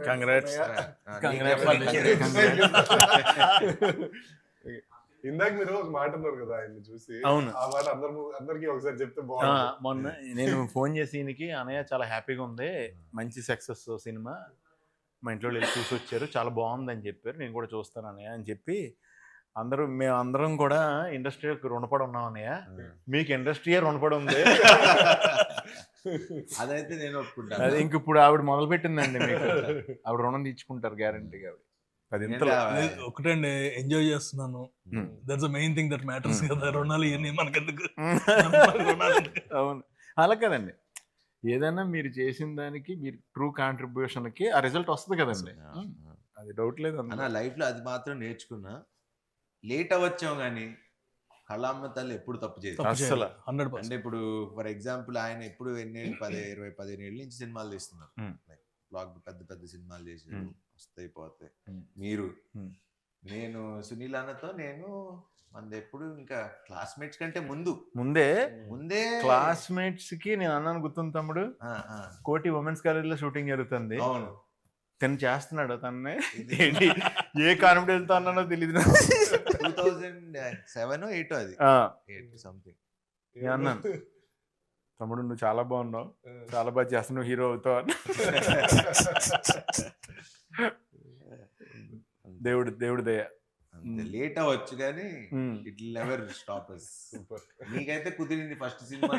Congrats. ఇందాక మీరు ఒక మాట అన్నారు కదా ఆయన్ని చూసి. అవును. ఆ మాట అందరికి ఒకసారి చెప్తే బాగుంది. మొన్న నేను ఫోన్ చేసి ఈయనకి, అన్నయ్య చాలా హ్యాపీగా ఉంది, మంచి సక్సెస్ సినిమా, మా ఇంట్లో వెళ్ళి చూసి వచ్చారు, చాలా బాగుందని చెప్పారు, నేను కూడా చూస్తాను అన్నయ్య అని చెప్పి మేమందరం కూడా ఇండస్ట్రీకి రుణపడి ఉన్నాం అన్నయ్య, మీకు ఇండస్ట్రీయే రుణపడి ఉంది. అదైతే నేను ఒప్పుకుంటాను. అది ఇంక ఇప్పుడు ఆవిడ మొదలు పెట్టిందండి, మీకు ఆవిడ రుణం తీర్చుకుంటారు గ్యారంటీగా. ఒకటండి, ఎంజాయ్ చేస్తున్నాను, that's the main thing that matters కదా. రుణాలు ఇవన్నీ మనకెందుకు? అవును, అలా కదండి, ఏదైనా మీరు చేసిన దానికి మీరు ట్రూ కాంట్రిబ్యూషన్కి ఆ రిజల్ట్ వస్తుంది కదండి, అది డౌట్ లేదు అన్న. లైఫ్లో అది మాత్రం నేర్చుకున్నా, లేట్ అవ్వచ్చాం కానీ కళామ్మ తల్లి ఎప్పుడు తప్పు చేయదు అసలు. అంటే ఇప్పుడు ఫర్ ఎగ్జాంపుల్ ఆయన ఎప్పుడు 15 ఏళ్ళ నుంచి సినిమాలు తీస్తున్నారు, బ్లాక్ పెద్ద పెద్ద సినిమాలు చేసారు, వస్తాయి పోతాయి. మీరు నేను సునీల్ అన్నతో మనది ఎప్పుడు ఇంకా క్లాస్మేట్స్ కంటే ముందే క్లాస్మేట్స్ కి నేను అన్నాను, గుర్తుంది తమ్ముడు, కోటి ఉమెన్స్ కాలేజ్ లో షూటింగ్ జరుగుతుంది, అవును, తను చేస్తున్నాడు, తన్నే ఏంటి ఏ కాన్ఫిడెన్స్ తో అన్నానో తెలియదు, 2007 8 అది 8 సంథింగ్ అన్నాను, తమ్ముడు నువ్వు చాలా బాగున్నావు, చాలా బాగా చేస్తున్నావు, హీరో అవుతావు అని. దేవుడి దయ. లేట్ అవ్వచ్చు కానీ it will never stop us. నీకైతే కుదిరింది ఫస్ట్ సినిమా,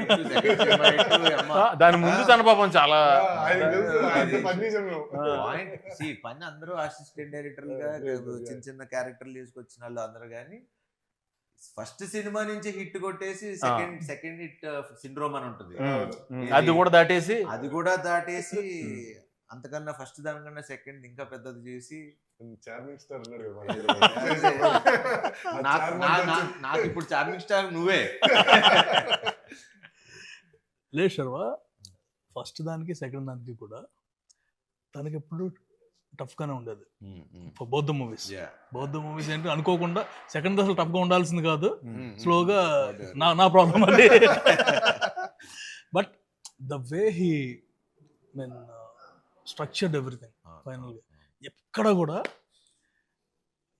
దాని ముందు తన పాపం చాలా పని అందరూ అసిస్టెంట్ డైరెక్టర్ గా చిన్న చిన్న క్యారెక్టర్లు తీసుకొచ్చిన వాళ్ళు అందరూ, కానీ ఫస్ట్ సినిమా నుంచి హిట్ కొట్టేసి సెకండ్ హిట్ సిండ్రోమ్ అని ఉంటుంది, అది కూడా దాటేసి అంతకన్నా ఫస్ట్ దానికన్నా సెకండ్ ఇంకా పెద్దది చేసి చార్మింగ్ స్టార్ నాకు ఇప్పుడు చార్మింగ్ స్టార్ నువ్వే. లేదు శర్వ, ఫస్ట్ దానికి సెకండ్ దానికి కూడా తనకి ఎప్పుడు టఫ్ గానే ఉండేది. బౌద్ధ మూవీస్ ఏంటి అనుకోకుండా సెకండ్ అసలు టఫ్ గా ఉండాల్సింది కాదు, స్లోగా నా ప్రాబ్లం అది. But the way he structured everything final గా, ఎక్కడ కూడా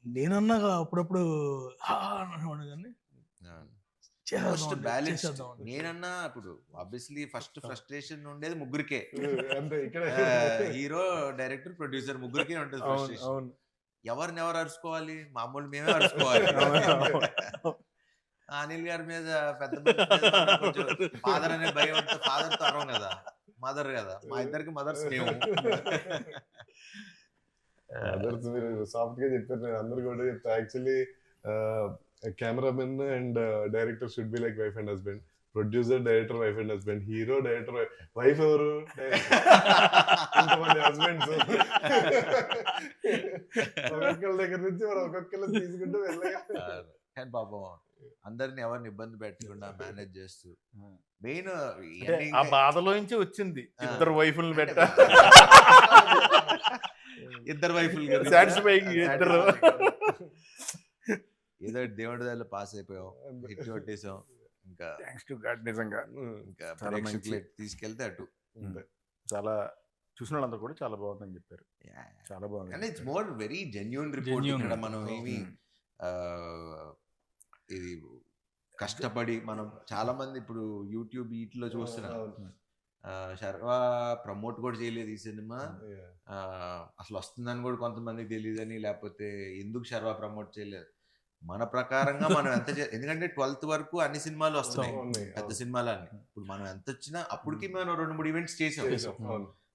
నేనన్నా అప్పుడప్పుడు కానీ నేనన్నా ఇప్పుడు ఆబ్వియస్లీ ఫస్ట్ ఫ్రస్ట్రేషన్ ఉండేది ముగ్గురికే, హీరో డైరెక్టర్ ప్రొడ్యూసర్ ముగ్గురికే ఉంటుంది ఫ్రస్ట్రేషన్. ఎవరిని అరుచుకోవాలి, మామూలు మేమే అరుచుకోవాలి. అనిల్ గారి మీద పెద్ద ఫాదర్ అనే భయం ఉంటే ఫాదర్ తో అరవం కదా, మదర్ కదా, మా ఇద్దరికి మదర్స్ మేము. మదర్స్ మీరు సాఫ్ట్ గా చెప్పారు, నేను అందరు కూడా చెప్తా. Actually cameraman and director should be like wife and husband, producer director wife and husband, hero director wife, ఎవరు ఇంతమంది హస్బెండ్స్, ఒక్కొక్కరి దగ్గర నుంచి మనం ఒక్కొక్కరు తీసుకుంటూ వెళ్ళగా. కానీ పాపం అందరిని ఎవరిని ఇబ్బంది పెట్టకుండా మేనేజ్ చేస్తూ, మెయిన్ ఆ బాధలో నుంచి వచ్చింది ఇద్దరు వైఫుల్ని పెట్ట, ఇద్దరు వైఫుల్ ఏదో దేవుడి దగ్గర పాస్ అయిపోయాం, హిట్ కొట్టేసాం, ఇంకా నిజంగా ఇంకా తీసుకెళ్తే అటు చాలా చూసిన వాళ్ళందరూ కూడా చాలా బాగుందని చెప్పారు, చాలా బాగుంది. It's more very genuine report. ఇక్కడ మనం ఏమి ఇది కష్టపడి మనం చాలా మంది ఇప్పుడు యూట్యూబ్ వీటిలో చూస్తున్నాం, శర్వ ప్రమోట్ కూడా చేయలేదు ఈ సినిమా, అసలు వస్తుందని కూడా కొంతమందికి తెలియదని, లేకపోతే ఎందుకు శర్వ ప్రమోట్ చేయలేదు. మన ప్రకారంగా మనం ఎంత ఎందుకంటే 12th వరకు అన్ని సినిమాలు వస్తున్నాయి, పెద్ద సినిమాలు అన్ని. ఇప్పుడు మనం ఎంత వచ్చినా అప్పటికి మనం 2-3 ఈవెంట్స్ చేసాం.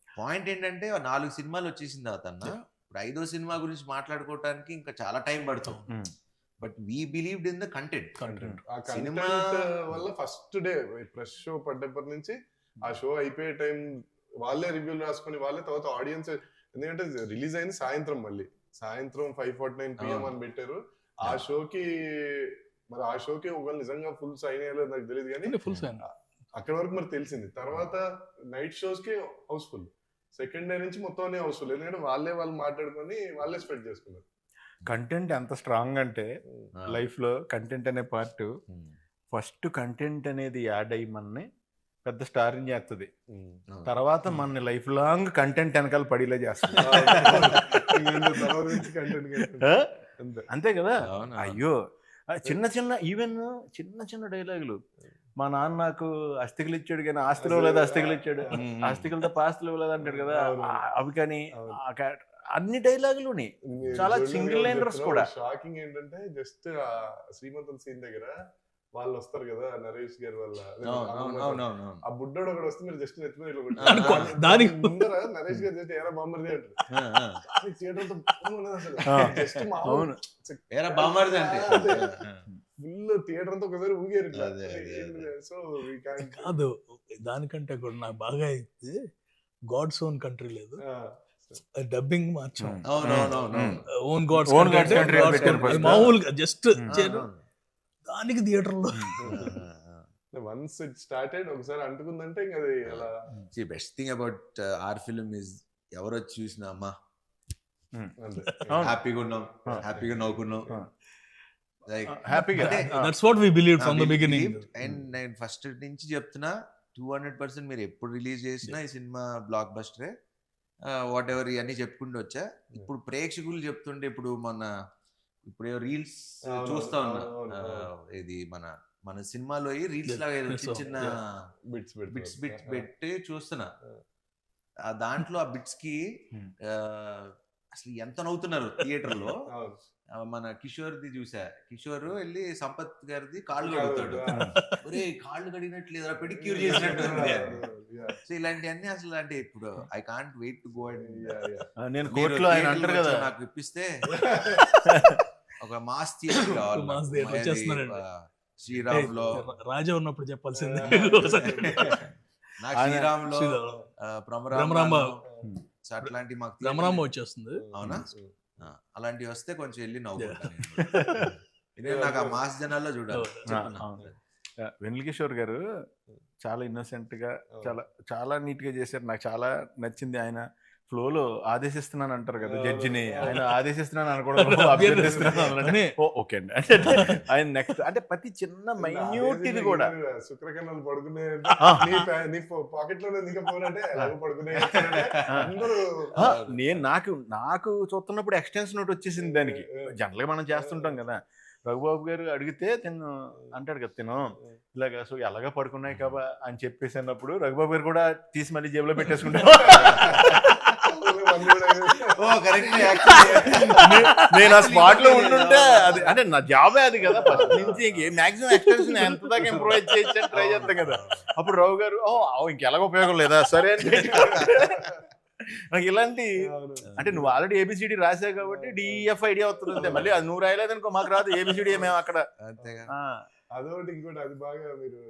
పాయింట్ ఏంటంటే 4 సినిమాలు వచ్చేసిన తర్వాత ఇప్పుడు 5వ సినిమా గురించి మాట్లాడుకోవటానికి ఇంకా చాలా టైం పడుతుంది. But we believed in the content. Cinema వల్ల ఫస్ట్ డే ప్రెస్ షో పడ్డప్పటి నుంచి ఆ షో అయిపోయే టైం వాళ్ళే రివ్యూలు రాసుకొని వాళ్ళే, తర్వాత ఆడియన్స్, ఎందుకంటే రిలీజ్ అయింది సాయంత్రం, మళ్ళీ సాయంత్రం 5:49 PM అని పెట్టారు. ఆ షోకి ఒకవేళ నిజంగా ఫుల్ సైన్ అయ్యలేదు నాకు తెలియదు, కానీ అక్కడ వరకు మరి తెలిసింది. తర్వాత నైట్ షోస్ కి హౌస్ఫుల్, సెకండ్ డే నుంచి మొత్తం హౌస్ఫుల్, ఎందుకంటే వాళ్ళు మాట్లాడుకొని వాళ్ళే స్ప్రెడ్ చేసుకున్నారు. కంటెంట్ ఎంత స్ట్రాంగ్ అంటే లైఫ్ లో కంటెంట్ అనే పార్ట్, ఫస్ట్ కంటెంట్ అనేది యాడ్ అయ్యి మనని పెద్ద స్టార్ని చేస్తుంది, అవును. తర్వాత మన లైఫ్ లాంగ్ కంటెంట్ వెనకాల పడిలే చేస్తుంది. తర్వాత నుంచి content creation. ఆ? అంతే. అంతే కదా. అవును. అయ్యో చిన్న చిన్న ఈవెన్ చిన్న చిన్న డైలాగులు, మా నాన్న నాకు అస్థికలు ఇచ్చాడు కానీ ఆస్తిలో లేదు, అస్థికలు ఇచ్చాడు, ఆస్తికలతో పాస్తులు ఇవ్వలేదు అంటాడు కదా, అవును. అవి కానీ అవును. అన్ని డైలాగులుని చాలా single liners కూడా. షాకింగ్ ఏంటంటే జస్ట్ శ్రీమంతం సీన్ దగ్గర వాళ్ళు వస్తారు కదా నరేష్ గారి వల్ల అవునవును. ఆ బుడ్డోడు ఒకడు వస్తే మీరు జస్ట్ నెత్తిమీద ఇట్లా అనుకో, కొట్టారు. దానికి ముందర నరేష్ గారు జస్ట్ ఏరా బామ్మర్ది అంటారు. థియేటర్ అంతా భయం ఉన్నది అసలు. జస్ట్ అవును. ఏరా బామ్మర్ది అంటే ఫుల్ థియేటర్ అంతా ఒకసారి ఊగారు ఇట్లా. అదే, అదే. సో వీ క్యాన్ కాదు, దానికంటే కూడా నాకు బాగా అయితే గాడ్స్ ఓన్ కంట్రీ లేదు, డబ్బింగ్ మార్చాం. అవునవును. Own God's Own God's Country అని పెట్టారు first. మామూలుగా జస్ట్ దానికి థియేటర్ లో వన్స్ ఇట్ స్టార్టెడ్ ఒకసారి అంటుకుందంటే ఇంకా అది అలా best thing about our film is ఎవరు వచ్చి చూసినా అమ్మా అంతే. అవును. హ్యాపీగా ఉన్నాం, హ్యాపీగా నవ్వుకున్నాం. లైక్ హ్యాపీగా that's what we believe from the beginning. And నేను ఫస్ట్ నుంచి చెప్తున్నా 200% మీరు ఎప్పుడు రిలీజ్ చేసినా ఈ సినిమా బ్లాక్ బస్టరే. వాట్ ఎవర్ ఇవన్నీ చెప్పుకుంటూ వచ్చా. ఇప్పుడు ప్రేక్షకులు చెప్తుంటే ఇప్పుడు ఇప్పుడు రీల్స్ అవును, చూస్తా ఉన్నా. అవును, ఇది మన సినిమాలో రీల్స్ లాగా ఏదో చిన్న చిన్న బిట్స్ బిట్స్ పెట్టి చూస్తున్నా. దాంట్లో ఆ బిట్స్ కి అసలు ఎంత నవ్వుతున్నారు థియేటర్ లో. మన కిషోర్ది చూసా, కిషోర్ వెళ్ళి సంపత్ గారిది కాళ్ళు కడుగుతాడు, ఒరే కాళ్ళు కడిగినట్లు లేదా పెడిక్యూర్ చేసినట్టు. సో ఇలాంటివన్నీ అసలు అంటే ఇప్పుడు I can't wait to go and నేను కోర్టులో ఆయన అంటారు కదా, నాకు ఇప్పిస్తే ఒక మాస్ థియేటర్ కావాలి. మాస్ థియేటర్ వచ్చేస్తున్నారండి. శ్రీరామ్ లో రాజా ఉన్నప్పుడు చెప్పాల్సిందే. నాకు శ్రీరామ్ లో భ్రమరాంబ అట్లాంటి మాకు భ్రమరాంబ వచ్చేస్తుంది. అవునా, అలాంటివి వస్తే కొంచెం వెళ్ళి నవ్వుకుంటాను. నాకు ఆ మాస్ జనాల్లో చూడాలి. వెన్నెల కిషోర్ గారు చాలా ఇన్నోసెంట్ గా చాలా చాలా నీట్ గా చేశారు. నాకు చాలా నచ్చింది. ఆయన ఫ్లోలో ఆదేశిస్తున్నాను అంటారు కదా జడ్జిని, ఆయన ఆదేశిస్తున్నాను అనకూడదు, అభ్యర్థిస్తున్నాను. ఓకే అండి. ఆయన నెక్స్ట్ అంటే ప్రతి చిన్న మైన్యూట్ ఇది కూడా శుక్రకణాలు పడుకునే నీ పాకెట్ లో దిగపోనంటే పడుకునే నాకు చూస్తున్నప్పుడు ఎక్స్టెన్షన్ ఒకటి వచ్చేసింది దానికి. జనరల్ గా మనం చేస్తుంటాం కదా, రఘుబాబు గారు అడిగితే తిను అంటాడు కదా, తిను ఇలాగా సో ఎలాగా పడుకున్నాయి కాబా అని చెప్పేసి అన్నప్పుడు రఘుబాబు గారు కూడా తీసి మళ్ళీ జేబులో పెట్టేసుకుంటారు. నేను ఆ స్పాట్ లో ఉంటుంటే అది అంటే నా జాబే అది కదా, ఫస్ట్ నుంచి మాక్సిమం ఎక్స్టెన్షన్ ఎంత దాకా ఇంప్రూవైజ్ చేయొచ్చు ట్రై చేస్తాం కదా. అప్పుడు రావు గారు ఇంకెలాగ ఉపయోగం లేదా సరే అని నాకు ఇలాంటి అంటే నువ్వు ఆల్రెడీ ఏబిసిడి రాసావు కాబట్టి డిఎఫ్ ఐడియా అవుతుంది, మళ్ళీ అది నువ్వు రాయలేదనుకో మాకు రాదు ఏబిసిడి మేము అక్కడ. అదొకటి ఇంకోటి అది బాగా మీరు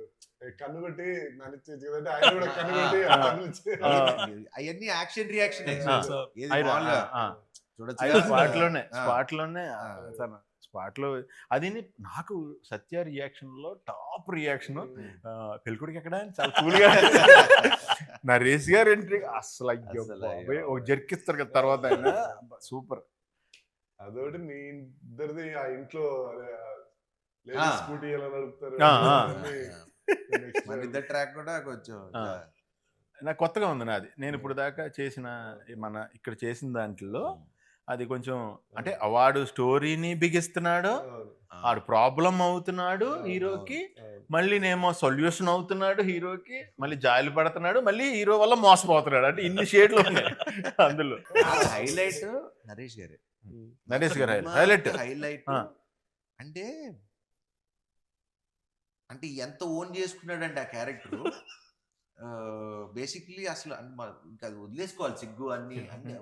కన్ను కొట్టి ఆయన కూడా కన్ను కొట్టి అవన్నీ యాక్షన్ రియాక్షన్ స్పాట్ లో అది నాకు సత్య రియాక్షన్ లో టాప్ రియాక్షన్. పెళ్ళికొడికి ఎక్కడ చాలా కూల్ గా నరేష్ గారు ఎంట్రీ అసలు అయ్యో ఒక జర్కిస్తారు కదా తర్వాత ఆయన సూపర్. అదొకటి మీ ఇద్దరిది ఆ ఇంట్లో స్కూటీ ఎలా నడుపుతారు ఇద్దరు ట్రాక్ కూడా కొంచెం నాకు కొత్తగా ఉంది నాది. నేను ఇప్పుడు దాకా చేసిన మన ఇక్కడ చేసిన దాంట్లో అది కొంచెం అంటే వాడు స్టోరీని బిగిస్తున్నాడు, వాడు ప్రాబ్లం అవుతున్నాడు హీరోకి, మళ్ళీ నేమో సొల్యూషన్ అవుతున్నాడు హీరోకి, మళ్ళీ జాయిలు పడుతున్నాడు, మళ్ళీ హీరో వల్ల మోసపోతున్నాడు. అంటే ఇన్ని షేడ్లు ఉన్నాయి అందులో. హైలైట్ నరేష్ గారు హైలైట్ అంటే అంటే ఎంత ఓన్ చేసుకున్నాడంటే ఆ క్యారెక్టర్ బేసిక్లీ అసలు ఇంకా అది వదిలేసుకోవాలి, సిగ్గు అన్ని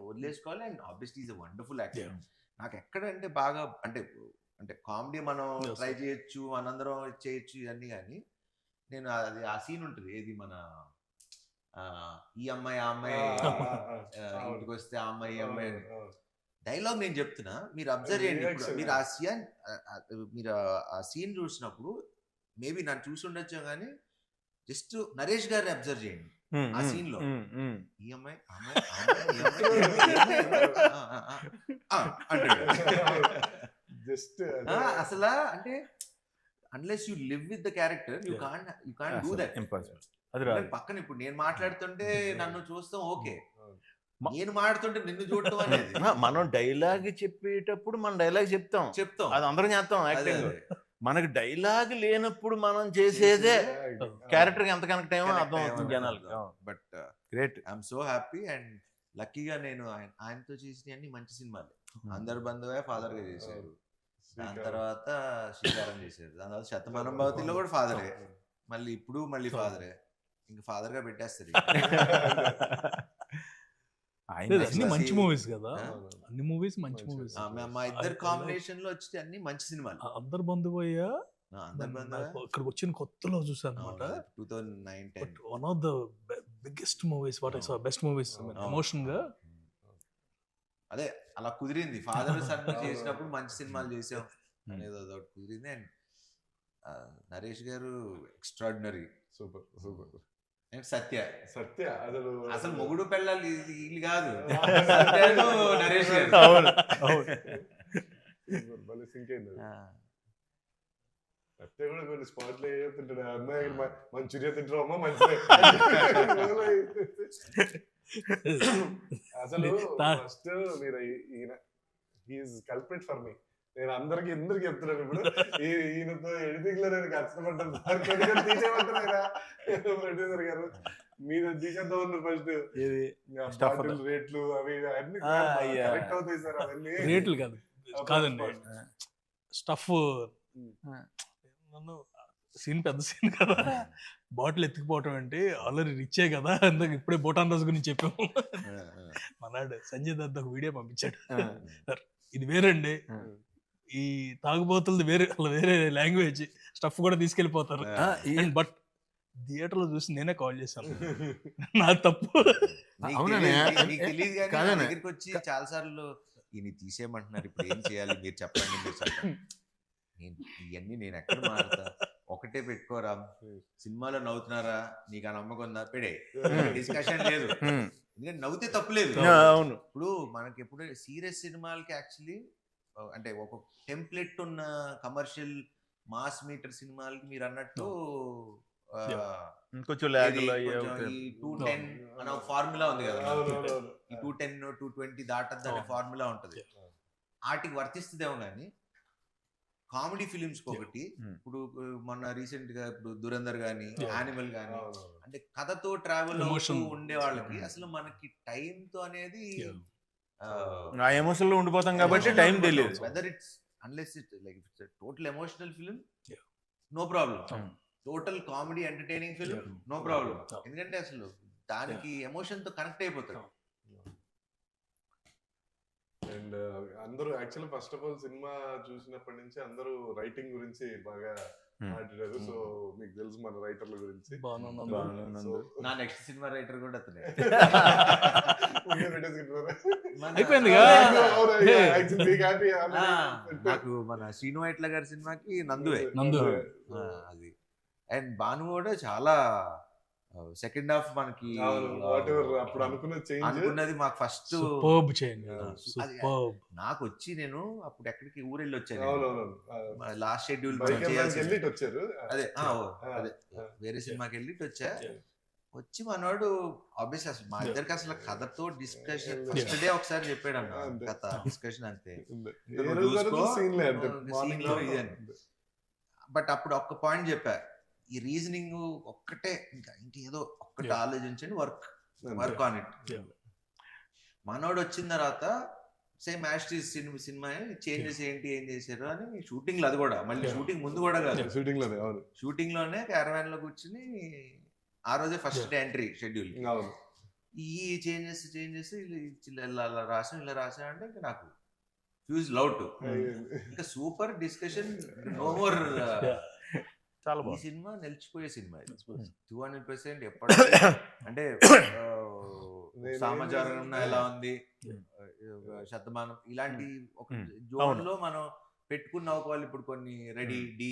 వదిలేసుకోవాలి. And obviously is a wonderful actor. నాకు ఎక్కడంటే బాగా అంటే అంటే కామెడీ మనం ట్రై చేయొచ్చు, మనందరం చేయొచ్చు ఇవన్నీ, కానీ నేను అది ఆ సీన్ ఉంటుంది ఏది మన ఈ అమ్మాయి ఆ అమ్మాయి ఇంటికి వస్తే ఆ అమ్మాయి ఈ అమ్మాయి డైలాగ్ నేను చెప్తున్నా, మీరు అబ్జర్వ్ చేయండి. మీరు ఆ సీన్ చూసినప్పుడు మేబీ నన్ను చూసి ఉండొచ్చు కానీ జస్ట్ నరేష్ గారిని అబ్జర్వ్ చేయండి ఆ సీన్ లో. ఈ అమ్మాయి జస్ట్ అసలు అంటే unless you live with the character you can't do that. అది రాదు. పక్కన ఇప్పుడు నేను మాట్లాడుతుంటే నన్ను చూస్తాం ఓకే, మ- నేను మాట్లాడుతుంటే నిన్ను చూడటం అనేది మనం డైలాగ్ చెప్పేటప్పుడు మనం డైలాగ్ చెప్తాం, చెప్తాం. అది అందరం చేస్తాం అదే, యాక్టింగ్. అదే. మనకి డైలాగ్ లేనప్పుడు మనం చేసేదే క్యారెక్టర్ ఎంత కనెక్ట్ అయ్యో Connect అర్థం అవుతుంది అయ్యామని జనాలకి. అర్థం. But great. I'm so happy and లక్కీగా నేను ఆయనతో చేసిన అన్ని మంచి సినిమాలు. అందరు బంధువే ఫాదర్ గా చేశారు, దాని తర్వాత శ్రీకారం చేశారు, దాని తర్వాత శతమానం భవతిలో కూడా ఫాదరే, మళ్ళీ ఇప్పుడు మళ్ళీ ఫాదరే, ఇంకా ఫాదర్ గా పెట్టేస్తారు. అన్ని మంచి మూవీస్ కదా, ఆ? అన్ని మూవీస్ మంచి మూవీస్. మా ఇద్దరు కాంబినేషన్ లో వచ్చి అన్ని మంచి సినిమాలు. అందరు బంధువయ్యా అందరు బంధువే ఇక్కడికి వచ్చిన కొత్తలో చూసాను అనమాట. 2009-10 one of the biggest movies what I saw, best movies emotion గా. అదే అలా కుదిరింది. ఫాదర్ సన్ చేసినప్పుడు మంచి సినిమాలు చేసాం అనేది అదొకటి కుదిరింది. అండ్ నరేష్ గారు extraordinary, super super. And Satya Satya అసలు మొగుడు పెళ్ళాలి వీళ్ళు కాదు, సత్యను నరేష్ గారు. అవును అవును. భలే సింక్ అయింది. సత్య కూడా కొన్ని స్పాట్లు తింటాడు, అమ్మాయి మంచూరియా తింటారు అమ్మ మంచిదే. అసలు ఫస్ట్ మీరు ఈయన హీఈస్ కల్ప్రిట్ ఫర్ మీ. నేను అందరికి ఎందుకు చెప్తున్నాను ఇప్పుడు, ఈయనతో ఎడిటింగ్ లో నేను కష్టపడ్డాను, తీసేయమంటారా ప్రొడ్యూసర్ గారు, మీరు తీసేద్దాం ఉన్నారు ఫస్ట్ బాటిల్ రేట్లు అవి అన్ని కరెక్ట్ అవుతాయి సార్, అవన్నీ రేట్లు కాదండి స్టఫ్. నన్ను సీన్ పెద్ద సీన్ కదా, బాటిల్ ఎత్తుకుపోవటం అంటే ఆల్రెడీ రిచ్చే కదా, అందుకు ఇప్పుడే బోటాన్ రాజు గురించి చెప్పాము. మనాడు సంజయ్ దత్ ఒక వీడియో పంపించాడు, సార్ ఇది వేరండి, ఈ తాగుబోతులది వేరే, అలా వేరే లాంగ్వేజ్, స్టఫ్ కూడా తీసుకెళ్ళిపోతారు. బట్ థియేటర్ లో చూసి నేనే కాల్ చేశాను, నా తప్పు. తెలియదు కానీ దగ్గరికి వచ్చి చాలా సార్లు ఈయన తీసేయమంటున్నారు, ఇప్పుడు ఏం చేయాలి మీరు చెప్పండి, మీరు చెప్పండి. ఇవన్నీ నేను ఎక్కడ మారుతా, ఒకటే పెట్టుకోరా, సినిమాలో నవ్వుతున్నారా, నీకు ఆ నమ్మకం ఉందా, పెడే, డిస్కషన్ లేదు, ఎందుకంటే నవ్వుతే తప్పులేదు. అవును. ఇప్పుడు మనకి ఎప్పుడు సీరియస్ సినిమాలకి యాక్చువల్లీ అంటే ఒక టెంప్లెట్ ఉన్న కమర్షియల్ మాస్ మీటర్ సినిమాలకి మీరు అన్నట్టు కొంచెం ఈ 210 అనే ఫార్ములా ఉంది కదా, ఈ 210 220 దాటద్దు ఫార్ములా ఉంటది, వాటికి వర్తిస్తుందేమో కానీ కామెడీ ఫిలిమ్స్ ఒకటి. ఇప్పుడు మొన్న రీసెంట్ గా ఇప్పుడు దురంధర్ గానీ, యానిమల్ గానీ, అంటే కథతో ట్రావెల్ అవుతూ ఉండే వాళ్ళకి అసలు మనకి టైం తో అనేది ఆ ఎమోషన్ లో ఉండిపోతాం కాబట్టి టైం తెలియదు. Whether it's unless it like it's total emotional film, no problem. Total comedy entertaining film, no problem. ఎందుకంటే అసలు దానికి ఎమోషన్ తో కనెక్ట్ అయిపోతాడు. అండ్ అందరూ actually first of all cinema చూసినప్పటి నుంచి అందరూ రైటింగ్ గురించి బాగా మాట్లాడారు. సో మీకు తెలుసు మన రైటర్ల గురించి. నా నెక్స్ట్ సినిమా రైటర్ కూడా అతనే. అయిపోయింది నాకు మన శ్రీను వైట్ల గారి సినిమాకి నందువే అది. అండ్ భాను కూడా చాలా సెకండ్ హాఫ్ మనకి అప్పుడు అనుకున్నది మాకు ఫస్ట్ నాకు వచ్చి, నేను అప్పుడు ఎక్కడికి ఊరెళ్ళి వచ్చాను, లాస్ట్ షెడ్యూల్ వచ్చారు, అదే అదే వేరే సినిమాకి వెళ్ళి వచ్చా. వచ్చి మనోడు ఆబ్వియస్లీ అసలు మా ఇద్దరికి అసలు కథతో డిస్కషన్ ఫస్ట్ డే ఒకసారి చెప్పాడు అన్న, కథ డిస్కషన్ అంతే, బట్ అప్పుడు ఒక్క పాయింట్ చెప్పా, ఈ రీజనింగ్ ఒక్కటే, ఇంకా ఇంకేదో ఒక్కటి ఆలోచించండి, వర్క్ ఆన్ ఇట్. మనోడు వచ్చిన తర్వాత సేమ్ యాస్టీస్ సినిమా చేంజెస్ ఏంటి, ఏం చేశారు అని షూటింగ్ లో, అది కూడా మళ్ళీ షూటింగ్ ముందు కూడా కాదు, షూటింగ్ లోనే క్యారవాన్ లో కూర్చుని ఆ రోజే ఫస్ట్ డే ఎంట్రీ షెడ్యూల్, ఈ చేంజెస్ ఇలా రాసా అంటే ఇంకా నాకు ఫ్యూజ్ లౌట్, ఇంకా సూపర్ డిస్కషన్, నో మోర్. ఈ సినిమా నిలిచిపోయే సినిమా 200%. ఎప్పటికీ అంటే సమాచారం ఎలా ఉంది, శతమానం ఇలాంటి ఒక జోన్ లో మనం పెట్టుకున్న ఒకవేళ ఇప్పుడు కొన్ని రెడీ డి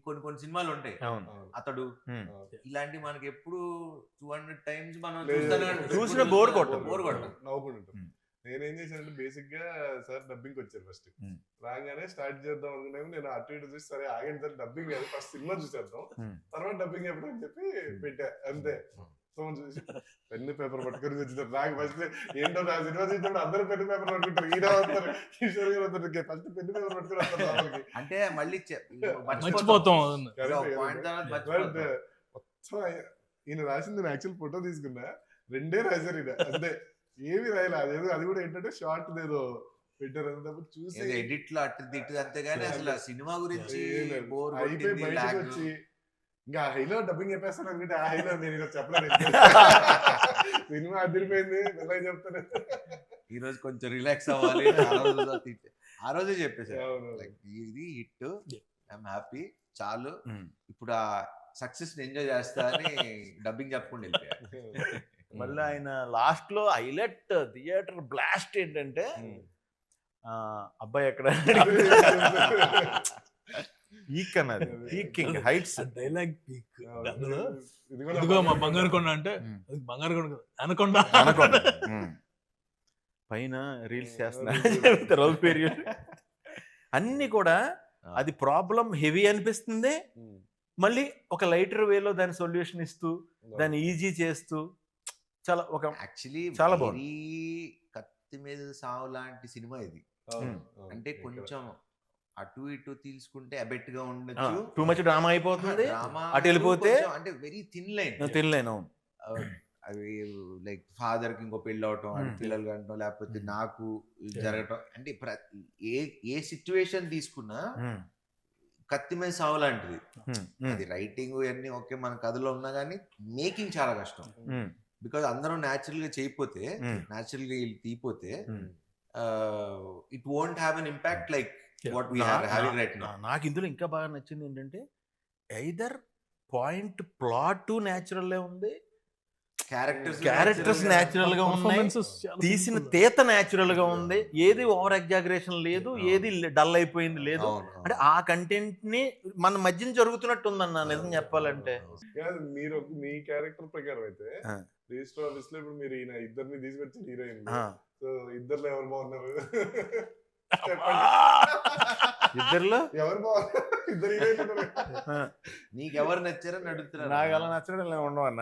కొన్ని సినిమాలు ఉంటాయి, అతడు ఇలాంటి మనకి ఎప్పుడు 200 times మనం చూసిన బోర్ కొట్టం. నేనేం చేశానంటే బేసిక్ గా సార్ డబ్బింగ్ వచ్చారు ఫస్ట్. Hmm. రాగానే స్టార్ట్ చేద్దాం అనుకున్నాము. నేను అటు ఇటు చూసి సరే ఆగండి సార్ డబ్బింగ్ కాదు ఫస్ట్ సినిమా చూసేద్దాం తర్వాత డబ్బింగ్ ఎప్పుడు అని చెప్పి పెట్టా అంతే. ఫోన్ చూసి పెన్ను పేపర్ పట్టుకొని వచ్చినారు. నాకు ఫస్ట్ ఏంటో నా సినిమా చూసినప్పుడు అందరూ పెన్ను పేపర్ పట్టుకుంటారు. ఈయన వస్తారు, కిషోర్ గారు వస్తారు, ఫస్ట్ పెన్ను పేపర్ పట్టుకుని వస్తారు లోపలికి. అంటే మళ్ళీ మర్చిపోతాం. మొత్తం ఈయన రాసింది నేను యాక్చువల్ ఫోటో తీసుకున్నా, 2 రాశారు ఈయన అంతే, ఏమి రాయలే. అదేదో అది కూడా ఏంటంటే షార్ట్ ఏదో పెట్టారు అన్నప్పుడు చూసి ఎడిట్ లో అటు ఇటు అంతేగాని అసలు ఆ సినిమా గురించి బోర్ అయిపోయి బయటకు వచ్చి ఇంకా హైలో డబ్బింగ్ చెప్పేస్తాను అనుకుంటే ఆ హైలో నేను ఇలా చెప్పలేదు. సినిమా అదిరిపోయింది ఎలా చెప్తాను. ఈ రోజు కొంచెం రిలాక్స్ అవ్వాలి, ఆ రోజే చెప్పేసారు ఇది హిట్, ఐఎమ్ హ్యాపీ, చాలు ఇప్పుడు ఆ సక్సెస్ ఎంజాయ్ చేస్తా అని డబ్బింగ్ చెప్పకుండా వెళ్ళిపోయారు. మళ్ళీ ఆయన లాస్ట్ లో హైలైట్ థియేటర్ బ్లాస్ట్ ఏంటంటే అబ్బాయి ఎక్కడ పీక్ అన్నది, పీకింగ్ హైట్స్ డైలాగ్ పీక్. అందులో ఇదిగో మా బంగారు కొండ అంటే బంగారు కొండ అనకొండ అనకొండ పైన రీల్స్ చేస్తున్నా పేరు అన్ని కూడా అది ప్రాబ్లం హెవీ అనిపిస్తుంది, మళ్ళీ ఒక లైటర్ వేలో దాని సొల్యూషన్ ఇస్తూ దాన్ని ఈజీ చేస్తూ చాలా ఒక యాక్చువల్లీ చాలా బాగుంది. కత్తి మీద సావు లాంటి సినిమా ఇది. అంటే కొంచెం అటు ఇటు తీసుకుంటే అబెట్ గా ఉండొచ్చు, టూ మచ్ డ్రామా అయిపోతుంది, అటు వెళ్ళిపోతే అంటే వెరీ థిన్ లైన్. అవి లైక్ ఫాదర్ కి ఇంకో పెళ్ళి అవటం, పిల్లలు కంటం, లేకపోతే నాకు జరగటం, అంటే ఏ సిచ్యువేషన్ తీసుకున్నా కత్తి మీద సావు లాంటిది. అది రైటింగ్ అన్ని ఓకే మన కథలో ఉన్నా కానీ మేకింగ్ చాలా కష్టం. బికాజ్ అందరూ న్యాచురల్ గా చేయకపోతే, న్యాచురల్ గా తీయపోతే it won't have an impact like what we are having right now. నాకు ఇందులో ఇంకా బాగా నచ్చింది ఏంటంటే ఐదర్ పాయింట్ ప్లాట్ న్యాచురల్ ఉంది, క్యారెక్టర్స్ న్యాచురల్ గా ఉన్నాయి, తీసిన తీత న్యాచురల్ గా ఉంది, ఏది ఓవర్ ఎగ్జాగరేషన్ లేదు, ఏది డల్ అయిపోయింది లేదు. అంటే ఆ కంటెంట్ ని మన మధ్యన జరుగుతున్నట్టు ఉందన్న నిజం చెప్పాలంటే. మీరు మీ క్యారెక్టర్ ప్రకారం అయితే రిజిస్టర్ ఆఫీస్ లో ఇప్పుడు మీరు ఈయన ఇద్దరిని తీసుకొచ్చి హీరోయిన్, సో ఇద్దరులో ఎవరు బాగున్నారు ఇద్దరులో ఎవరు బాగున్నారు? ఇద్దరు హీరోయిన్ నీకెవరు నచ్చారని అడుగుతున్నారు. నాకు అలా నచ్చడం ఉండవు అన్న,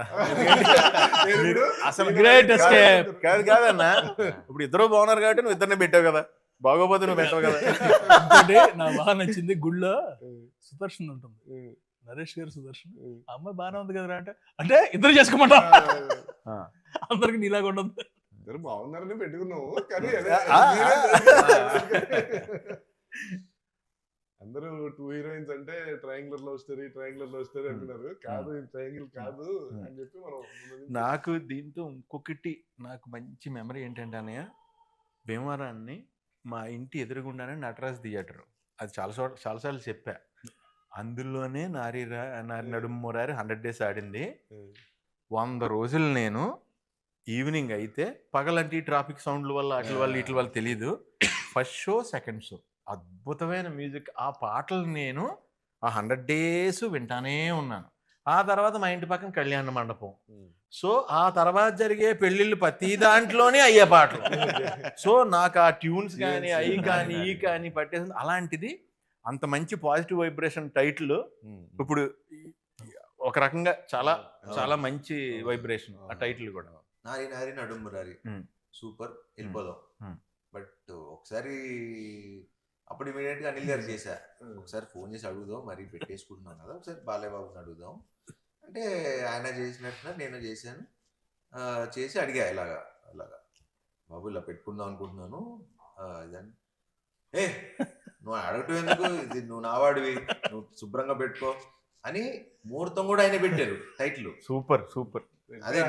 అసలు గ్రేట్ ఎస్కేప్. కాదన్న, ఇప్పుడు ఇద్దరు బాగున్నారు కాబట్టి నువ్వు ఇద్దరిని పెట్టావు కదా, బాగోపోతే నువ్వు పెట్టావు కదా. నాకు బాగా నచ్చింది గుళ్ళో సుదర్శన్ ఉంటుంది, నరేష్ గారు సుదర్శన్, అమ్మాయి బాగానే ఉంది కదా అంటే, అంటే ఇద్దరు చేసుకోమంటా అందరికి నీలాగా ఉండదు. ఇద్దరు బాగున్నారని పెట్టుకున్నావు కానీ అందరూ 2 హీరోయిన్స్ అంటే ట్రయాంగులర్ లవ్ స్టోరీ అనుకున్నారు. కాదు ట్రయాంగిల్ కాదు అని చెప్పి మనం. నాకు దీంతో ఇంకొకటి నాకు మంచి మెమరీ ఏంటంటే అన్నయ్య, భీమవరాన్ని మా ఇంటి ఎదురుగుండానే నటరాజ్ థియేటర్, అది చాలాసార్లు చెప్పా, అందులోనే నారి నడుమురారి 100 days ఆడింది. 100 రోజులు నేను ఈవినింగ్ అయితే, పగలంటే ట్రాఫిక్ సౌండ్ల వల్ల వీటి వల్ల తెలియదు, ఫస్ట్ షో సెకండ్ షో అద్భుతమైన మ్యూజిక్, ఆ పాటలు నేను ఆ 100 days వింటానే ఉన్నాను. ఆ తర్వాత మా ఇంటి పక్కన కళ్యాణ మండపం, సో ఆ తర్వాత జరిగే పెళ్ళిళ్ళు ప్రతి దాంట్లోనే అయ్యే పాటలు. సో నాకు ఆ ట్యూన్స్ కానీ అవి కానీ ఈ కానీ పట్టేసింది. అలాంటిది అంత మంచి పాజిటివ్ వైబ్రేషన్ టైటిల్ ఇప్పుడు ఒక రకంగా చాలా చాలా మంచి వైబ్రేషన్ ఆ టైటిల్ కూడా. నారి నారి నడుమురారి సూపర్, వెళ్ళిపోదాం. బట్ ఒకసారి అప్పుడు ఇమీడియట్ గా అనిల్ గారు చేశా, ఒకసారి ఫోన్ చేసి అడుగుదాం, మరి పెట్టేసుకుంటున్నాం కదా, ఒకసారి బాలయ్యబాబుని అడుగుదాం అంటే ఆయన చేసినట్టుగా నేను చేశాను. చేసి అడిగా ఇలాగా బాబు ఇలా పెట్టుకుందాం అనుకుంటున్నాను ఇదని. నువ్వు అడగటం ఎందుకు, ఇది నువ్వు నావాడివి, నువ్వు శుభ్రంగా పెట్టుకో అని ముహూర్తం కూడా ఆయన పెట్టారు టైటిల్. సూపర్. అదే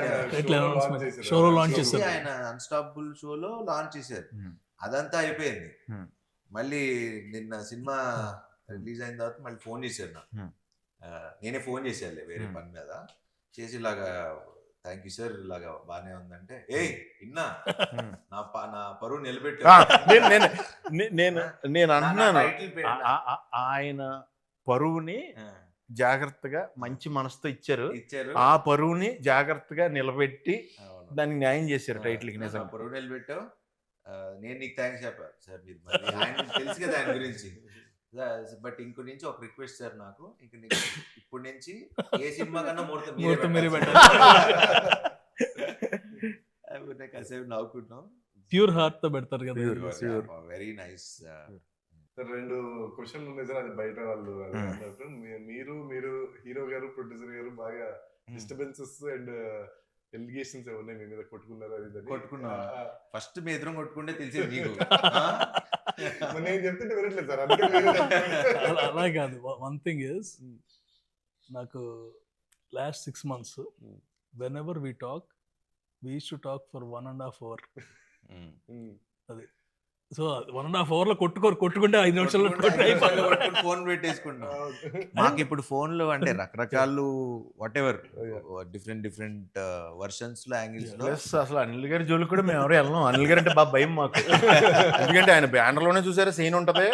షోలో లాంచ్ చేశారు, ఆయన అన్స్టాపబుల్ షోలో లాంచ్ చేశారు. అదంతా అయిపోయింది. మళ్ళీ నిన్న సినిమా రిలీజ్ అయిన తర్వాత మళ్ళీ ఫోన్ చేశారు నాకు, నేనే ఫోన్ చేశాను వేరే పని మీద చేసి, ఇలాగా థ్యాంక్ యూ సార్, ఇలాగా బానే ఉందంటే, ఇన్నా నా పరువు నిలబెట్టా. నేను అంటున్నాను, ఆయన పరువుని జాగ్రత్తగా మంచి మనసుతో ఇచ్చారు, ఆ పరువుని జాగ్రత్తగా నిలబెట్టి దానికి న్యాయం చేశారు టైటిల్ కి. నిజంగా పరువు నిలబెట్టావు, నేను నీకు థ్యాంక్స్ చెప్పాను సార్, మీరు మరి ఆయన తెలుసు కదా ఆయన గురించి. బట్ ఇంకో నుంచి ఒక రిక్వెస్ట్ సార్, నాకు ఇంక ఇప్పుడు నుంచి ఏ సినిమా కన్నా ముహూర్తం మీరే కాసేపు నవ్వుకుంటున్నాం. ప్యూర్ హార్ట్ తో పెడతారు కదా. Very nice. రెండు క్వశ్చన్లు ఉన్నాయి సార్, అది బయట వాళ్ళు అది అన్నట్టు. మీరు హీరో గారు ప్రొడ్యూసర్ గారు బాగా డిస్టర్బెన్సెస్ అండ్ ఎలిగేషన్స్ ఏమన్నా మీ మీద కొట్టుకున్నారు? అది కొట్టుకున్నా ఫస్ట్ మీ ఎదురు కొట్టుకుంటే తెలిసేది నీకు. నేను చెప్తుంటే వినట్లేదు సార్. అలా కాదు. వన్ థింగ్ ఇస్, నాకు last 6 months when ever we talk, we use to talk for 1.5 hour. అది సో 1.5 hour లో కొట్టుకుంటే 5 నిమిషాల్లో ఫోన్ పెట్టేసుకుంటాం. మాకు ఇప్పుడు ఫోన్లు అంటే రకరకాలు వాట్ ఎవర్ డిఫరెంట్ వర్షన్స్ లో యాంగిల్స్ లో. అసలు అనిల్ గారి జోలికి కూడా మేము ఎవరు వెళ్ళాం. అనిల్ గారు అంటే బాగా భయం మాకు. ఎందుకంటే ఆయన బ్యానర్ లోనే చూసారా సీన్ ఉంటది,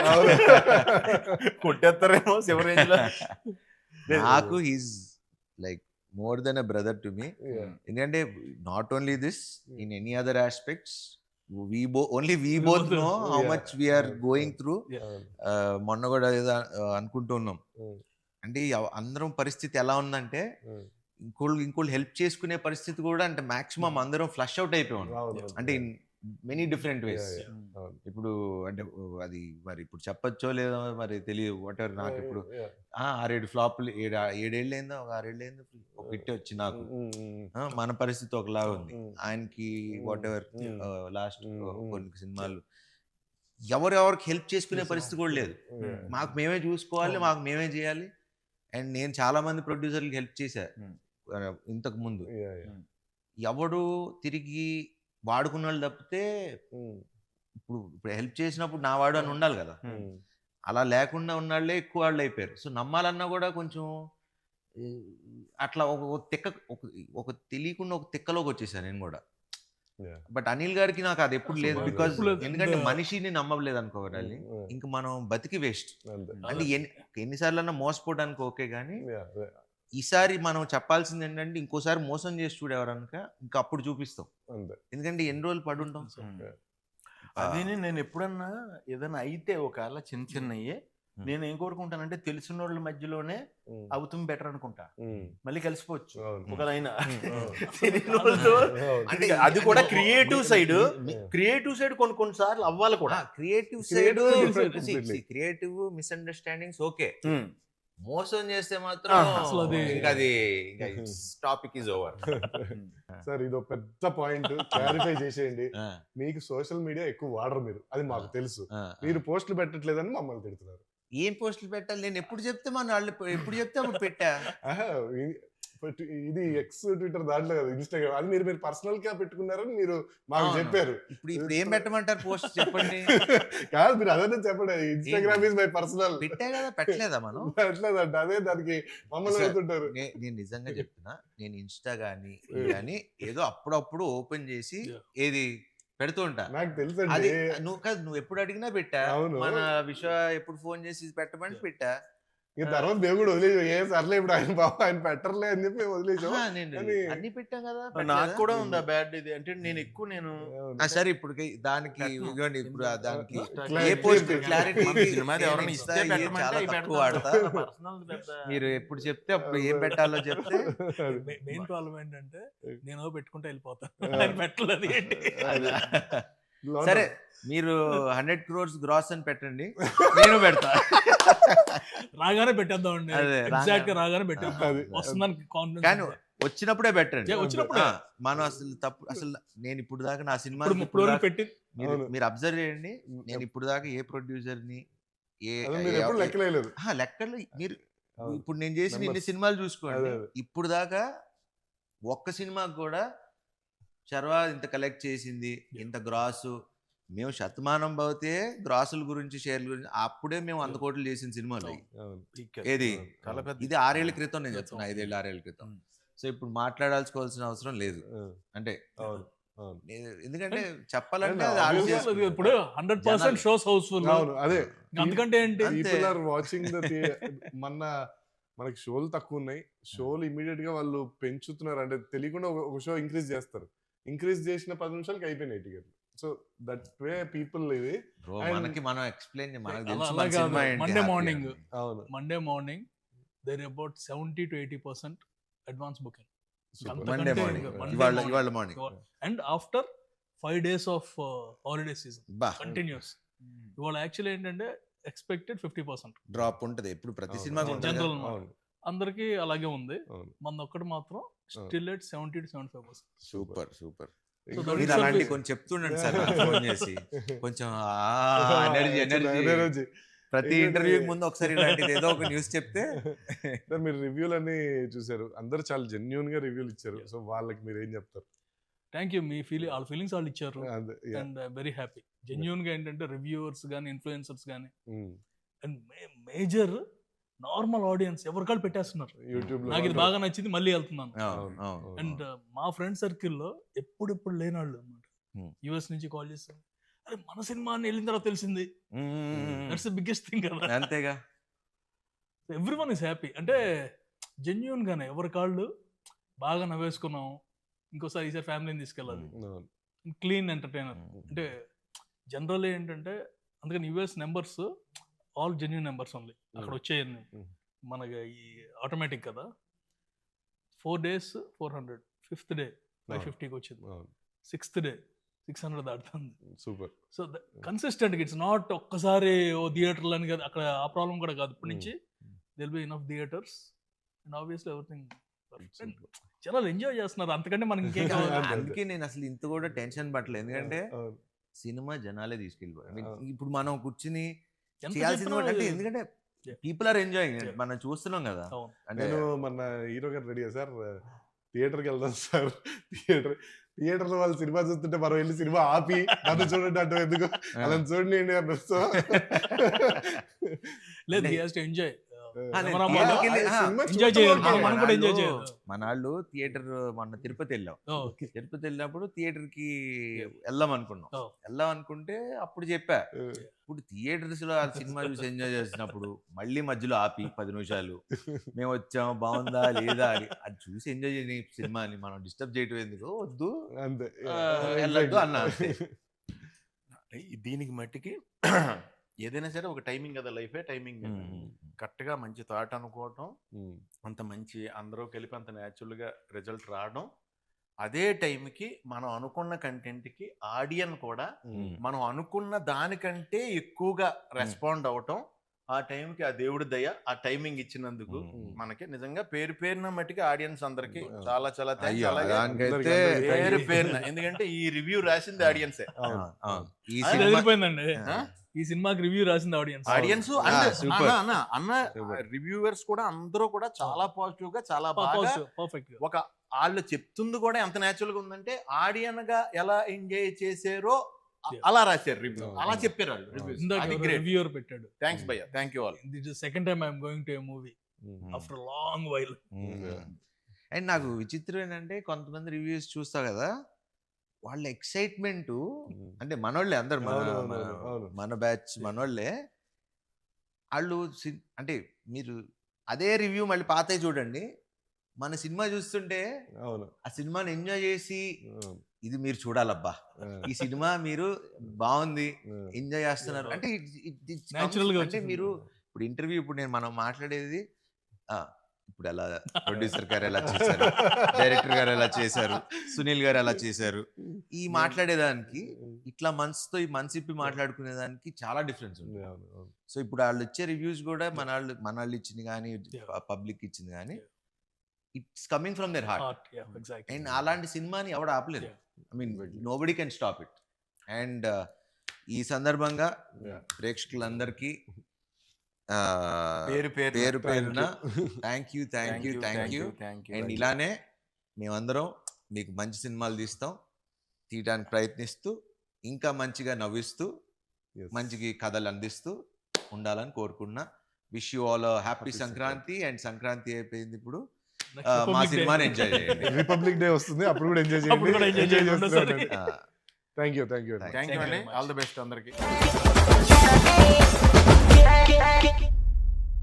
కొట్టేస్తారేమో శివరేంజ్ లో. నాకు he's like more than a brother to me. ఎందుకంటే not only this, in any other aspects we both know how much we are going through. మొన్న కూడా ఏదో అనుకుంటున్నాం, అంటే అందరం పరిస్థితి ఎలా ఉందంటే ఇంకోళ్ళు హెల్ప్ చేసుకునే పరిస్థితి కూడా, అంటే మాక్సిమం అందరం ఫ్లష్ అవుట్ అయిపోయాం. అంటే ఇన్ మెనీ డిఫరెంట్ వేస్. ఇప్పుడు అంటే అది మరి ఇప్పుడు చెప్పచ్చో లేదో మరి తెలియదు. What ever. నాకు ఇప్పుడు 6-7 ఫ్లాప్లు, 7 ఏళ్ళైందో, ఒక 6 ఏళ్ళైందో ఒక హిట్ వచ్చి నాకు. మన పరిస్థితి ఒకలాగా ఉంది, ఆయనకి వాట్ ఎవర్ లాస్ట్ కొన్ని సినిమాలు ఎవరెవరికి హెల్ప్ చేసుకునే పరిస్థితి కూడా లేదు. మాకు మేమే చూసుకోవాలి, మాకు మేమే చేయాలి. అండ్ నేను చాలా మంది ప్రొడ్యూసర్లకి హెల్ప్ చేశా ఇంతకు ముందు. ఎవడు తిరిగి వాడుకున్న వాళ్ళు తప్పితే ఇప్పుడు హెల్ప్ చేసినప్పుడు నా వాడు అని ఉండాలి కదా. అలా లేకుండా ఉన్నాళ్లే ఎక్కువ వాళ్ళు అయిపోయారు. సో నమ్మాలన్నా కూడా కొంచెం అట్లా ఒక తెలియకుండా ఒక తిక్కలోకి వచ్చేసాను నేను కూడా. బట్ అనిల్ గారికి నాకు అది ఎప్పుడు లేదు. బికాజ్ ఎందుకంటే మనిషిని నమ్మలేదు అనుకోవాలి, ఇంక మనం బతికి వేస్ట్. అంటే ఎన్నిసార్లు అన్నా మోసపోవడానికి ఓకే, కానీ ఈసారి మనం చెప్పాల్సింది ఏంటంటే ఇంకోసారి మోసం చేసి చూడేవారనుక ఇంకా అప్పుడు చూపిస్తాం. ఎందుకంటే ఎన్ని రోజులు పడుంటాం. అది నేను ఎప్పుడన్నా ఏదైనా అయితే ఒకవేళ చిన్నయ్యే నేను ఏం కోరుకుంటానంటే తెలిసిన వాళ్ళ మధ్యలోనే అవుతుంది బెటర్ అనుకుంటా. మళ్ళీ కలిసిపోవచ్చు ఒకదైనా. అంటే అది కూడా క్రియేటివ్ సైడ్ కొన్నిసార్లు అవ్వాలి కూడా. క్రియేటివ్ మిస్అండర్స్టాండింగ్స్ ఓకే, మోసం చేస్తే మాత్రం అది టాపిక్ ఇస్ ఓవర్. సార్ ఇదో పెద్ద పాయింట్ క్లారిఫై చేసేయండి. మీకు సోషల్ మీడియా ఎక్కువ వాడరు మీరు, అది మాకు తెలుసు. మీరు పోస్టులు పెట్టట్లేదని మమ్మల్ని తిడుతున్నారు. ఏం పోస్టులు పెట్టాలి? నేను ఎప్పుడు చెప్తే వాళ్ళు ఎప్పుడు చెప్తే అప్పుడు పెట్టా. ఇది ఎక్స్ ట్విట్టర్ దాంట్లో కదా, ఇన్స్టాగ్రామ్, అది మీరు పర్సనల్ గా పెట్టుకున్నారని మీరు మాకు చెప్పారు. ఇప్పుడు ఏం పెట్టమంటారు పోస్ట్ చెప్పండి? కాదు మీరు అదే చెప్పండి, ఇన్స్టాగ్రామ్ ఇస్ మై పర్సనల్. పెట్టా కదా, పెట్టలేదా మనం? పెట్టలేదంట, అదే దానికి మమ్మల్ని పెడుతుంటారు. నేను నిజంగా చెప్తున్నా, నేను ఇన్స్టా గానీ ఏదో అప్పుడప్పుడు ఓపెన్ చేసి ఏది పెడుతూ ఉంటా. నాకు తెలుసు. అది నువ్వు ఎప్పుడు అడిగినా పెట్టా. మన విశ్వ ఎప్పుడు ఫోన్ చేసి పెట్టమని పెట్టా. తర్వాత దేవుడు వదిలేసాం. ఏ సర్లే ఇప్పుడు ఆయన పెట్టర్లే అని చెప్పి వదిలేసాం. అన్ని పెట్టాం కదా. నాకు కూడా ఉందా బ్యాడ్ ఇది అంటే నేను సరే ఇప్పుడు దానికి ఇప్పుడు దానికి ఏ పోస్ట్ క్లారిటీ వాడతా. మీరు ఎప్పుడు చెప్తే అప్పుడు ఏం పెట్టాలో చెప్తే. మెయిన్ ప్రాబ్లం ఏంటంటే నేను పెట్టుకుంటే వెళ్ళిపోతాను, పెట్టలేదు. సరే మీరు 100 crores గ్రాస్ అని పెట్టండి, నేను పెడతా. రాగానే పెట్టేద్దామండి, ఎగ్జాక్ట్ గా రాగానే పెట్టేద్దాం. వస్తుందని కాన్ఫిడెన్స్. కానీ వచ్చినప్పుడే పెట్టండి. మనం అసలు నేను ఇప్పుడు దాకా నా సినిమా పెట్టి మీరు అబ్జర్వ్ చేయండి. నేను ఇప్పుడు దాకా ఏ ప్రొడ్యూసర్ ని లెక్కలు మీరు ఇప్పుడు నేను చేసిన ఇన్ని సినిమాలు చూసుకోండి, ఇప్పుడు దాకా ఒక్క సినిమాకి కూడా శర్వా ఇంత కలెక్ట్ చేసింది, ఇంత గ్రాసు, మేము శతమానం భవతే గ్రాసుల గురించి షేర్ల గురించి అప్పుడే మేము 100 కోట్లు చేసిన సినిమాలు ఏది. ఇది 6 ఏళ్ల క్రితం నేను చెప్తున్నా, 5 ఏళ్ళు 6 ఏళ్ల క్రితం. సో ఇప్పుడు మాట్లాడాల్సుకోవాల్సిన అవసరం లేదు. అంటే ఎందుకంటే చెప్పాలంటే ఇప్పుడు 100% షోస్ హౌస్ఫుల్. అదే అందుకంటే ఏంటి, మనకి షోలు తక్కువ ఉన్నాయి, షోలు ఇమీడియట్ గా వాళ్ళు పెంచుతున్నారు. అంటే తెలియకుండా ఒక షో ఇంక్రీజ్ చేస్తారు, ఇంక్రీజ్ చేసిన 10 నిమిషాలకి అయిపోయినాయి టికెట్లు. సో దట్ వే పీపుల్ ఇది. బ్రో And- మనకి మనం ఎక్స్ప్లెయిన్ మనకు అలా తెలుసు అలా మన కాదు. సినిమా ఏంటి, Monday happy morning. అని. అవును Monday morning there about 70 to 80% advance booking. Super. అంత- మండే అంతే మార్నింగ్ ఇంకా Monday ఇవాళ morning. ఇవాళ morning and after 5 days of holiday season బా కంటిన్యూస్. ఇవాళ యాక్చువల్లీ ఏంటంటే ఎక్స్పెక్టెడ్ 50%. డ్రాప్ ఉంటది ఎప్పుడు ప్రతి అవును. సినిమాకి ఉంటుంది General కదా. అవును అందరికీ అలాగే ఉంది. అవును మన ఒక్కటి మాత్రం still at 70 to 75%. Super super ఇంకోటి మీరు itself అలాంటి is- కొంచెం చెప్తుండండి సార్ నాకు ఫోన్ చేసి కొంచెం ఎనర్జీ ఎనర్జీ ప్రతి ఎందుకంటే- ఇంటర్వ్యూకి ముందు ఒకసారి ఇలాంటిది ఏదో ఒక న్యూస్ చెప్తే సార్ మీరు రివ్యూలు అన్ని చూసారు, అందరూ చాలా జెన్యున్ గా రివ్యూలు ఇచ్చారు. సో వాళ్ళకి మీరు ఏం చెప్తారు? Thank you. మీ వాళ్ళ ఫీలింగ్స్ వాళ్ళు ఇచ్చారు అదే, yeah. And very happy. Genuine గా ఏంటంటే రివ్యూవర్స్ కానీ ఇన్ఫ్లుయెన్సర్స్ కానీ Mm. And major normal audience ఎవరికాళ్ళు పెట్టేస్తున్నారు. యూట్యూబ్ లో నాకు ఇది బాగా నచ్చింది, మళ్ళీ వెళ్తున్నాను. అవును, అవును. అండ్ మా ఫ్రెండ్ సర్కిల్లో ఎప్పుడు లేనాళ్ళు అనమాట. Hmm. యుఎస్ నుంచి కాల్ చేస్తారు, అరే మన సినిమా అని వెళ్ళిన తర్వాత తెలిసింది. మ్మ్. దట్స్ ద బిగ్గెస్ట్ థింగ్ కదా. అంతేగా ఎవ్రీ వన్ ఇస్ హ్యాపీ. అంటే జెన్యున్ గానే ఎవరి కాళ్ళు బాగా నవ్వేసుకున్నాం, ఇంకోసారి ఈసారి ఫ్యామిలీని తీసుకెళ్ళాలి. అవును. Clean entertainer. అంటే జనరల్ ఏంటంటే అందుకని US numbers all genuine numbers only అక్కడ వచ్చేయండి. Mm. మనకి ఈ ఆటోమేటిక్ కదా. 4 days 400, 5th day 550కి వచ్చింది, అవును. 6th day 600 దాటుతుంది. Super. So consistent it's not ఒక్కసారి ఓ థియేటర్లు అని కదా, అక్కడ ఆ ప్రాబ్లం కూడా కాదు. ఇప్పటి నుంచి there'll be enough theatres and obviously everything. జనాలు ఎంజాయ్ చేస్తున్నారు, అంతకంటే మనకి ఇంకేం కావాలి. అందుకే నేను అసలు ఇంత కూడా టెన్షన్ పట్టలేదు, ఎందుకంటే అవును. సినిమా జనాలే తీసుకెళ్ళిపోయారు. I mean, అవును. ఇప్పుడు మనం కూర్చుని ఎంత చేయాల్సింది చెప్పినా కూడా అంటే ఎందుకంటే Yeah. People are enjoying, Yeah. మనం చూస్తున్నాం కదా. అవును. అంటే నేను మన హీరో గారు రెడీ సార్ థియేటర్కి వెళ్దాం సార్. థియేటర్ లో వాళ్ళు సినిమా చూస్తుంటే మనం వెళ్ళి సినిమా ఆపి నన్ను చూడండి అంటే ఎందుకు అలా చూడండి అన్నారు. సో లేదు, he has to enjoy. నేను ఎవరో theatre కి వెళ్ళి- సినిమా ఎంజాయ్ చూడటం చేయాలి, వరకే. మనం కూడా ఎంజాయ్ మనాళ్ళు- చేయాలి. మనాళ్ళు థియేటర్ మొన్న తిరుపతి వెళ్ళాం. ఓకే. తిరుపతి వెళ్ళినప్పుడు థియేటర్ కి వెళ్దాం అనుకున్నాం. Oh. వెళ్దాం అనుకుంటే అప్పుడు చెప్పా, ఇప్పుడు థియేటర్స్ లో ఆ సినిమా చూసి ఎంజాయ్ చేసినప్పుడు మళ్ళీ మధ్యలో ఆపి 10 నిమిషాలు మేము వచ్చాం బాగుందా లేదా అని అది చూసి ఎంజాయ్ చేయని సినిమాని మనం డిస్టర్బ్ చేయటం ఎందుకు, వద్దు అంతే. వెళ్ళొద్దు అన్నా అంతే. దీనికి మట్టికి ఏదైనా సరే ఒక టైమింగ్ కదా, లైఫే టైమింగ్. కరెక్ట్గా మంచి థాట్ అనుకోవటం, అంత మంచి అందరూ కలిపి అంత న్యాచురల్గా రిజల్ట్ రావడం, అదే టైంకి మనం అనుకున్న కంటెంట్కి ఆడియన్ కూడా మనం అనుకున్న దానికంటే ఎక్కువగా రెస్పాండ్ అవటం, ఆ టైంకి ఆ దేవుడి దయ ఆ టైమింగ్ ఇచ్చినందుకు మనకి నిజంగా పేరున మట్టికి ఆడియన్స్ అందరికి చాలా చాలా thanks. అయ్యో, అలాగే దానికైతే పేరున ఎందుకంటే ఈ రివ్యూ రాసింది ఆడియన్సే. అవును. ఈ అది సినిమా అదిరిపోయిందండి. ఆ? ఈ సినిమాకి రివ్యూ రాసింది ఆడియన్స్. Audience super. అన్న రివ్యూవర్స్ కూడా అందరూ కూడా చాలా పాజిటివ్ గా చాలా బాగా పర్ఫెక్ట్. ఒక వాళ్ళు చెప్తుంది కూడా ఎంత న్యాచురల్ గా ఉందంటే ఆడియన్ గా ఎలా ఎంజాయ్ చేసారో అలా రాశారు రివ్యూ, అలా చెప్పారు వాళ్ళు రివ్యూస్. అది గ్రేట్. రివ్యూవర్ పెట్టాడు. థ్యాంక్స్ భయ్య, thank you all. This is second time I'm going to A movie after long while. And నాకు విచిత్రం ఏంటంటే కొంతమంది రివ్యూస్ చూస్తా కదా, వాళ్ళ ఎక్సైట్మెంట్ అంటే మనోళ్ళే అందరు మన బ్యాచ్ మనోళ్ళే. వాళ్ళు అంటే మీరు అదే రివ్యూ మళ్ళీ పాతవి చూడండి, మన సినిమా చూస్తుంటే అవును. ఆ సినిమాని ఎంజాయ్ చేసి ఇది మీరు చూడాలబ్బా, ఈ సినిమా మీరు బాగుంది ఎంజాయ్ చేస్తున్నారు అంటే Natural గా అంటే వచ్చింది. మీరు ఇప్పుడు ఇంటర్వ్యూ ఇప్పుడు మనం మాట్లాడేది ఇప్పుడు ఎలా ప్రొడ్యూసర్ గారు ఎలా చేశారు, డైరెక్టర్ గారు ఎలా చేశారు, సునీల్ గారు ఎలా చేశారు, ఈ మాట్లాడేదానికి ఇట్లా మనసుతో ఈ మనసు ఇప్పి మాట్లాడుకునేదానికి చాలా డిఫరెన్స్ ఉంది. సో ఇప్పుడు వాళ్ళు ఇచ్చే రివ్యూస్ కూడా మన వాళ్ళు ఇచ్చింది కానీ పబ్లిక్ ఇచ్చింది కానీ it's coming from their heart. And అలాంటి సినిమాని ఎవడు ఆపలేదు. I mean nobody can stop it. And ఈ సందర్భంగా ప్రేక్షకులందరికీ పేరు పేరున థ్యాంక్ యూ. అండ్ ఇలానే మేమందరం మీకు మంచి సినిమాలు తీయడానికి ప్రయత్నిస్తూ ఇంకా మంచిగా నవ్విస్తూ మంచిగా కథలు అందిస్తూ ఉండాలని కోరుకున్నా. Wish you all happy Sankranti. And Sankranti అయిపోయింది, ఇప్పుడు మా సినిమాని ఎంజాయ్ చేయండి. రిపబ్లిక్ డే వస్తుంది, అప్పుడు కూడా ఎంజాయ్ అప్పుడు కూడా enjoy చేయండి. చేయండి. థ్యాంక్ యూ థ్యాంక్ యూ అండి, ఆల్ ది బెస్ట్ అందరికి.